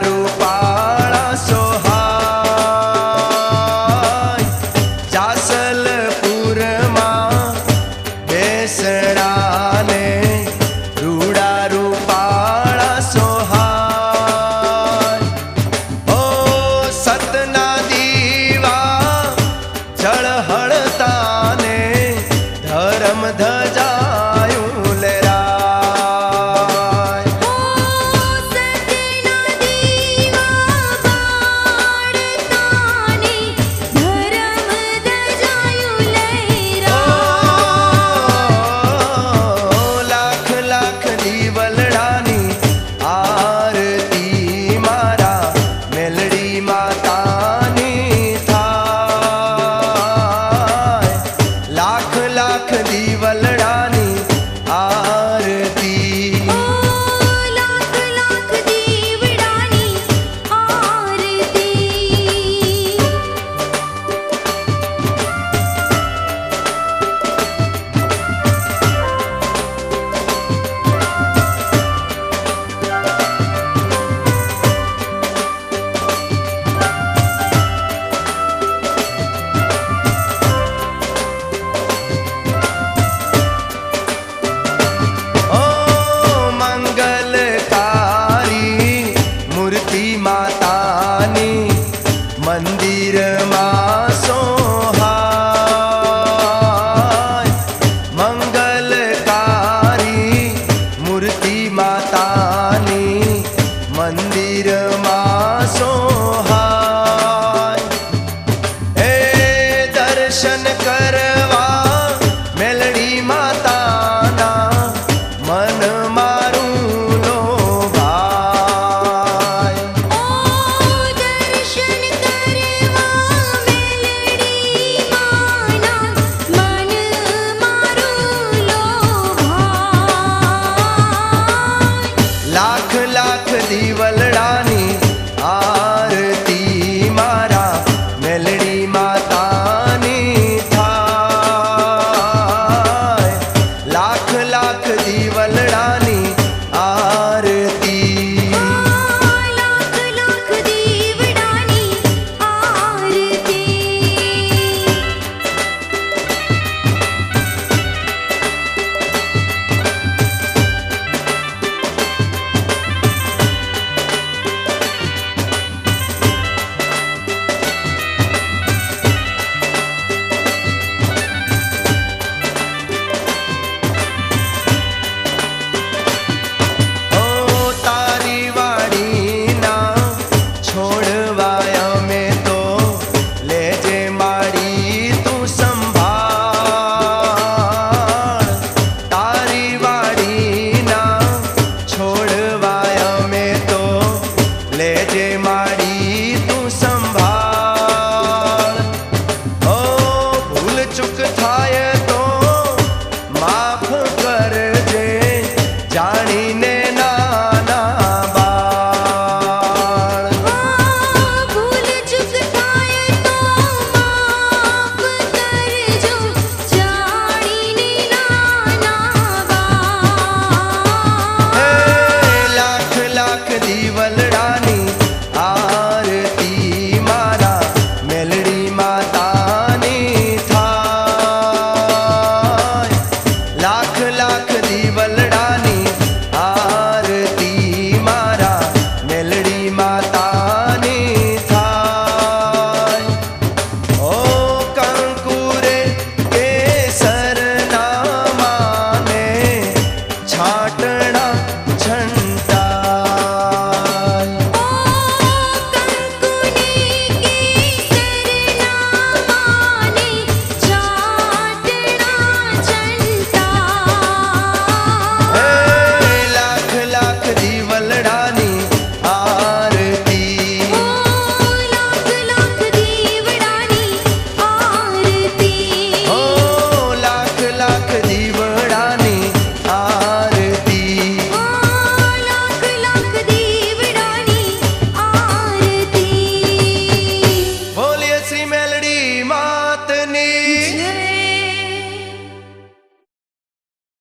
રૂપાળા સોહાય જાસલપુરમાં બેસડાને રૂડા રૂપાળા સોહાય ઓ સતના દીવા ઝળહળતાને ધર્મ ધજાયું લેરાય સતના દીવા બાળતાને ધર્મ ધજાયું લેરાય લાખ લાખ દીવલડાની આરતી મારા મેલડી માતાની થાય લાખ લાખ દીવલડાની આરતી લાખ લાખ દીવડાની આરતી ઓ મંગલકારી મૂર્તિ માતાની મંદિરમાં સોહાય મંગલકારી મૂર્તિ માતાની મંદિરમાં સોહાય એ દર્શન કરવા મેલડી માતાના મન મારું લોભાય ઓ દર્શન કરવા મેલડી માના મન મારું લોભાય લાખ લાખ દીવલડાની આરતી મારા મેલડી માતાની થાય લાખ લાખ દીવલડાની આરતી લાખ લાખ દીવડાની આરતી ઓ તારી વાડીના છોડવાય અમે તો લેજે માડી તું સંભાળ તારી વાડીના છોડવાય અમે તો લેજે માડી